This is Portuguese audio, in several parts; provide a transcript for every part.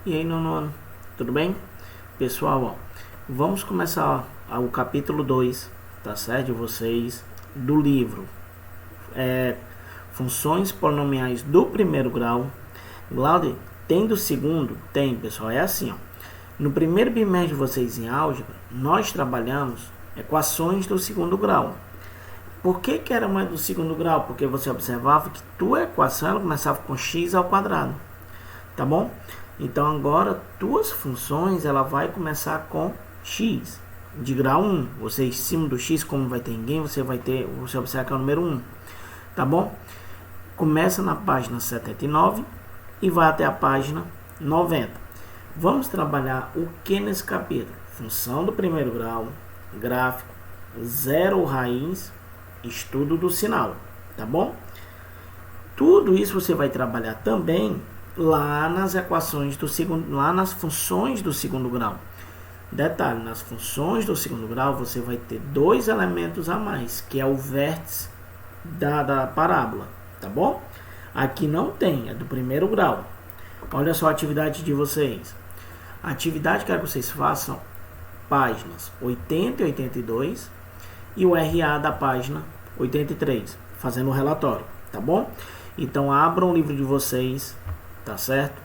E aí, nono ano, tudo bem? Pessoal, vamos começar o capítulo 2, tá certo? De vocês, do livro Funções Polinomiais do Primeiro Grau. Glaude, tem do segundo? Tem, pessoal, é assim, ó. No primeiro bimestre de vocês em álgebra, nós trabalhamos equações do segundo grau. Por que era mais do segundo grau? Porque você observava que tua equação ela começava com x ao quadrado, tá bom? Então agora tuas funções ela vai começar com x de grau 1. Você em cima do x, como vai ter ninguém, você observa que é o número 1, tá bom? Começa na página 79 e vai até a página 90. Vamos trabalhar o que nesse capítulo? Função do primeiro grau, gráfico, zero raiz, estudo do sinal, tá bom? Tudo isso você vai trabalhar também lá nas equações do segundo, lá nas funções do segundo grau. Detalhe, nas funções do segundo grau você vai ter dois elementos a mais, que é o vértice da parábola, tá bom? Aqui não tem, é do primeiro grau. Olha só a atividade de vocês. A atividade que eu quero que vocês façam páginas 80 e 82 e o RA da página 83, fazendo o relatório, tá bom? Então abram o livro de vocês, tá certo?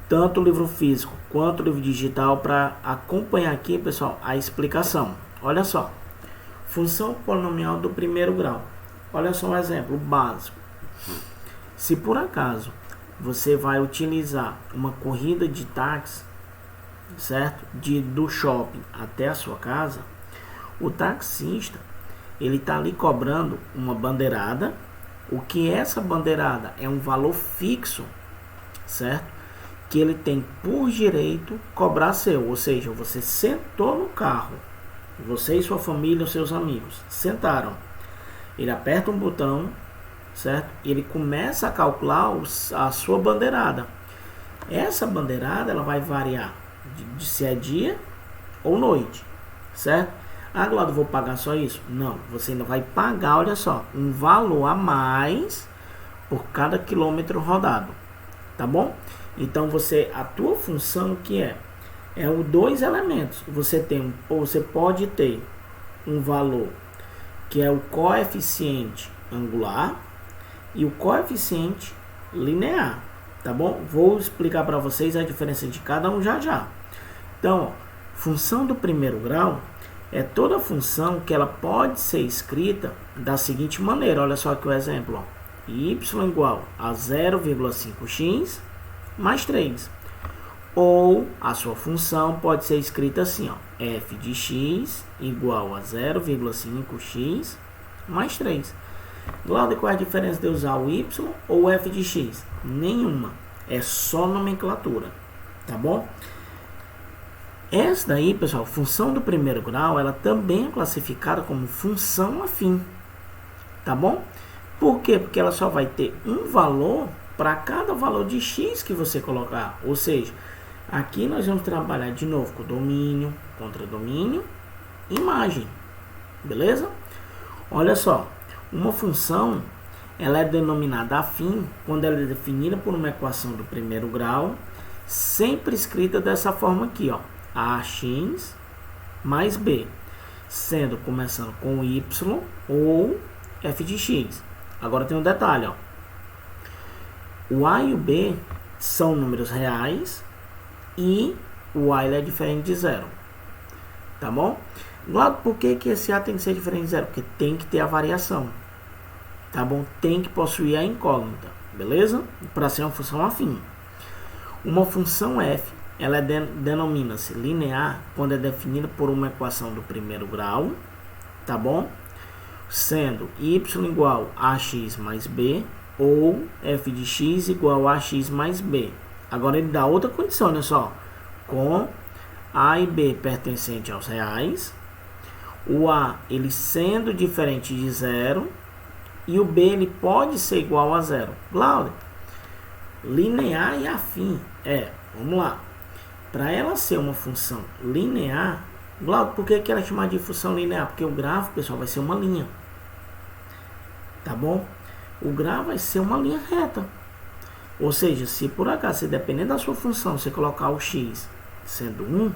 Tanto o livro físico quanto o livro digital para acompanhar aqui, pessoal, a explicação. Olha só, função polinomial do primeiro grau. Olha só um exemplo básico. Se por acaso você vai utilizar uma corrida de táxi, certo? Do shopping até a sua casa, o taxista ele está ali cobrando uma bandeirada. O que é essa bandeirada? É um valor fixo, certo? Que ele tem por direito cobrar seu. Ou seja, você sentou no carro, você e sua família, os seus amigos, sentaram. Ele aperta um botão, certo? E ele começa a calcular a sua bandeirada. Essa bandeirada ela vai variar de se é dia ou noite, certo? Ah, Glaudo, vou pagar só isso? Não, você ainda vai pagar, olha só, um valor a mais por cada quilômetro rodado, tá bom? Então a tua função que é o dois elementos. Você pode ter um valor que é o coeficiente angular e o coeficiente linear, tá bom? Vou explicar para vocês a diferença de cada um já. Então, função do primeiro grau é toda função que ela pode ser escrita da seguinte maneira. Olha só aqui o exemplo, ó. Y igual a 0,5x mais 3. Ou a sua função pode ser escrita assim, ó, f de x igual a 0,5x mais 3. Glaude, qual é a diferença de usar o y ou o f de x? Nenhuma, é só nomenclatura, tá bom? Essa daí, pessoal, função do primeiro grau, ela também é classificada como função afim, tá bom? Por quê? Porque ela só vai ter um valor para cada valor de x que você colocar. Ou seja, aqui nós vamos trabalhar de novo com domínio, contradomínio, imagem, beleza? Olha só, uma função, ela é denominada afim quando ela é definida por uma equação do primeiro grau, sempre escrita dessa forma aqui, ó. Ax mais b, sendo começando com y ou f de x. Agora tem um detalhe, ó. O a e o b são números reais e o a ele é diferente de zero, tá bom? Por que esse a tem que ser diferente de zero? Porque tem que ter a variação, tá bom? Tem que possuir a incógnita, beleza? Para ser uma função afim. Uma função f ela denomina-se linear quando é definida por uma equação do primeiro grau, tá bom? Sendo y igual a x mais b ou f de x igual a x mais b. Agora ele dá outra condição, olha só, com a e b pertencente aos reais, o a ele sendo diferente de zero e o b ele pode ser igual a zero. Glaude, linear e afim, vamos lá. Para ela ser uma função linear, Glauco, por que ela é chamada de função linear? Porque o gráfico, pessoal, vai ser uma linha. Tá bom? O gráfico vai ser uma linha reta. Ou seja, se por acaso, se dependendo da sua função, você colocar o x sendo 1,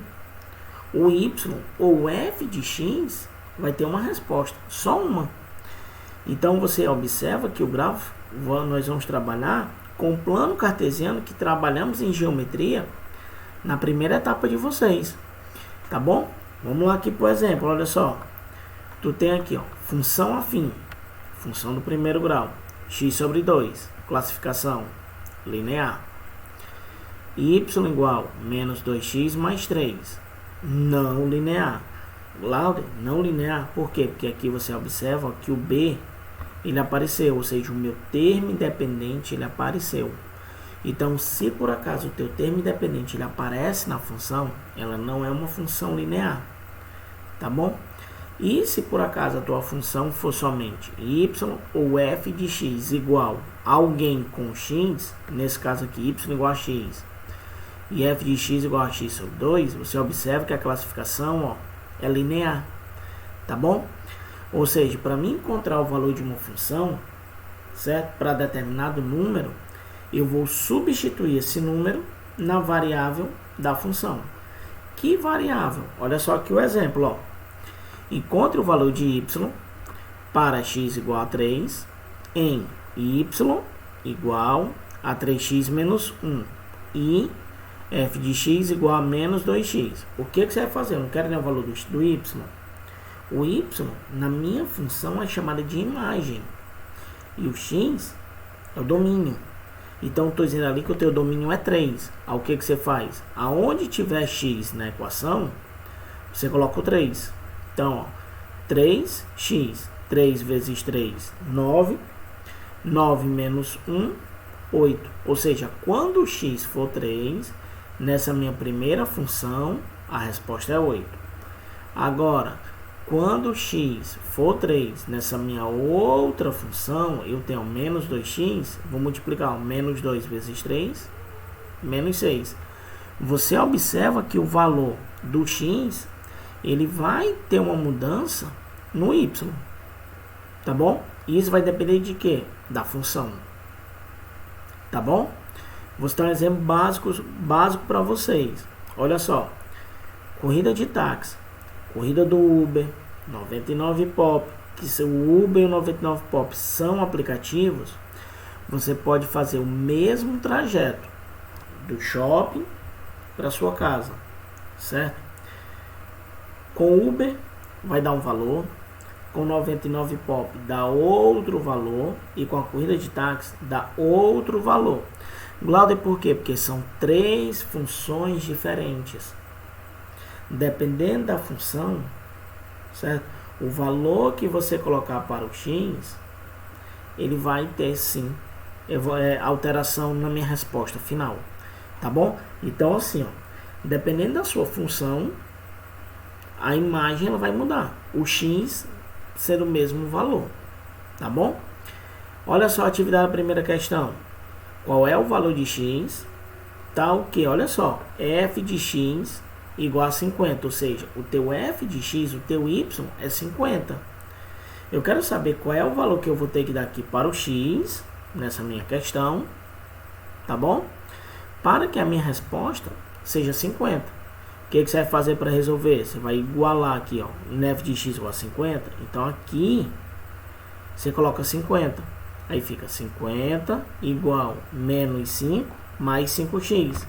o y ou o f de x vai ter uma resposta, só uma. Então você observa que o gráfico, nós vamos trabalhar com o plano cartesiano que trabalhamos em geometria na primeira etapa de vocês, tá bom? Vamos lá aqui, por exemplo, olha só. Tu tem aqui, ó, função afim, função do primeiro grau, x sobre 2, classificação linear. Y igual menos 2x mais 3, não linear. Lauder, não linear, por quê? Porque aqui você observa, ó, que o B ele apareceu, ou seja, o meu termo independente ele apareceu. Então, se por acaso o teu termo independente ele aparece na função, ela não é uma função linear, tá bom? E se por acaso a tua função for somente y ou f de x igual a alguém com x, nesse caso aqui y igual a x e f de x igual a x sobre 2, você observa que a classificação, ó, é linear, tá bom? Ou seja, para mim encontrar o valor de uma função, certo? Para determinado número, eu vou substituir esse número na variável da função. Que variável? Olha só aqui o exemplo, ó. Encontre o valor de y para x igual a 3 em y igual a 3x menos 1 e f de x igual a menos 2x. O que você vai fazer? Eu não quero nem o valor do y. O y, na minha função, é chamada de imagem. E o x é o domínio. Então, estou dizendo ali que o teu domínio é 3. Aí, o que você faz? Aonde tiver x na equação, você coloca o 3. Então, ó, 3x. 3 vezes 3, 9. 9 menos 1, 8. Ou seja, quando o x for 3, nessa minha primeira função, a resposta é 8. Agora, quando x for 3, nessa minha outra função, eu tenho menos 2x, vou multiplicar menos 2 vezes 3, menos 6. Você observa que o valor do x, ele vai ter uma mudança no y, tá bom? Isso vai depender de quê? Da função, tá bom? Vou dar um exemplo básico para vocês. Olha só, corrida de táxi. Corrida do Uber, 99 Pop, que se o Uber e o 99 Pop são aplicativos, você pode fazer o mesmo trajeto do shopping para sua casa, certo? Com Uber vai dar um valor, com 99 Pop dá outro valor e com a corrida de táxi dá outro valor. Glauder, por quê? Porque são 3 funções diferentes. Dependendo da função, certo? O valor que você colocar para o x, ele vai ter sim alteração na minha resposta final, tá bom? Então assim, ó, dependendo da sua função, a imagem ela vai mudar, o x ser o mesmo valor, tá bom? Olha só a atividade da primeira questão. Qual é o valor de x? Tá o que? Olha só, f de x igual a 50, ou seja, o teu f de x, o teu y é 50. Eu quero saber qual é o valor que eu vou ter que dar aqui para o x, nessa minha questão, tá bom? Para que a minha resposta seja 50. O que você vai fazer para resolver? Você vai igualar aqui, ó, f de x igual a 50, então aqui você coloca 50. Aí fica 50 igual menos 5 mais 5x.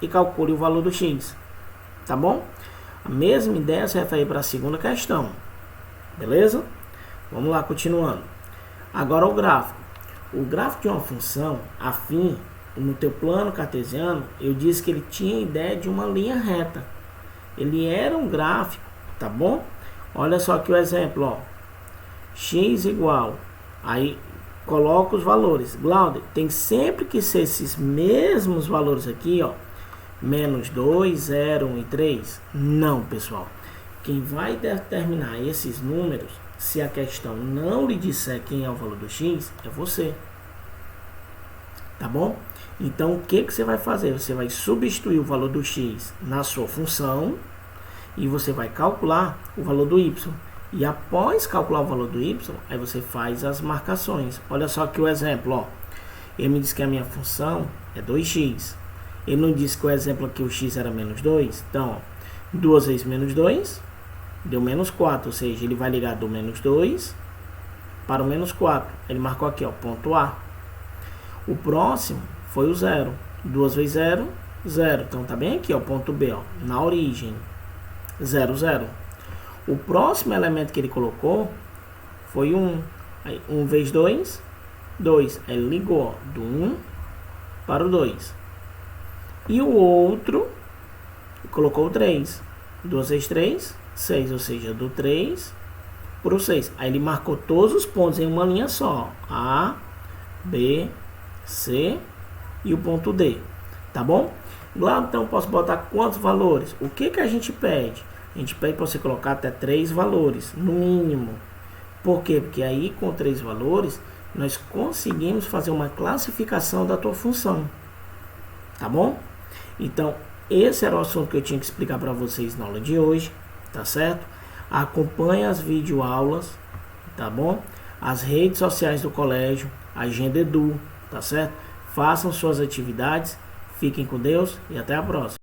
E calcule o valor do x. Tá bom? A mesma ideia se refere para a segunda questão. Beleza? Vamos lá, continuando. Agora o gráfico. O gráfico de uma função afim, no teu plano cartesiano, eu disse que ele tinha ideia de uma linha reta. Ele era um gráfico, tá bom? Olha só aqui o exemplo, ó. X igual. Aí coloca os valores. Glauder, tem sempre que ser esses mesmos valores aqui, ó. Menos 2, 0, 1 e 3? Não, pessoal. Quem vai determinar esses números, se a questão não lhe disser quem é o valor do x, é você. Tá bom? Então, o que você vai fazer? Você vai substituir o valor do x na sua função e você vai calcular o valor do y. E após calcular o valor do y, aí você faz as marcações. Olha só aqui o exemplo, ó. Ele me disse que a minha função é 2x. Ele não disse que o exemplo aqui, o x era menos 2. Então, ó, 2 vezes menos 2 deu menos 4. Ou seja, ele vai ligar do menos 2 para o menos 4. Ele marcou aqui, ó, ponto A. O próximo foi o 0. 2 vezes 0, 0. Então, tá bem aqui, ó, ponto B, ó, na origem. 0, 0. O próximo elemento que ele colocou foi 1. Aí, 1 vezes 2, 2. Aí, ele ligou, ó, do 1 para o 2. E o outro colocou o 3. 2 vezes 3, 6. Ou seja, do 3 para o 6. Aí, ele marcou todos os pontos em uma linha só. A, B, C e o ponto D. Tá bom? Lá, então, posso botar quantos valores? O que a gente pede? A gente pede para você colocar até 3 valores, no mínimo. Por quê? Porque aí, com 3 valores, nós conseguimos fazer uma classificação da tua função. Tá bom? Então, esse era o assunto que eu tinha que explicar para vocês na aula de hoje. Tá certo? Acompanhe as videoaulas, tá bom? As redes sociais do colégio, Agenda Edu, tá certo? Façam suas atividades, fiquem com Deus e até a próxima.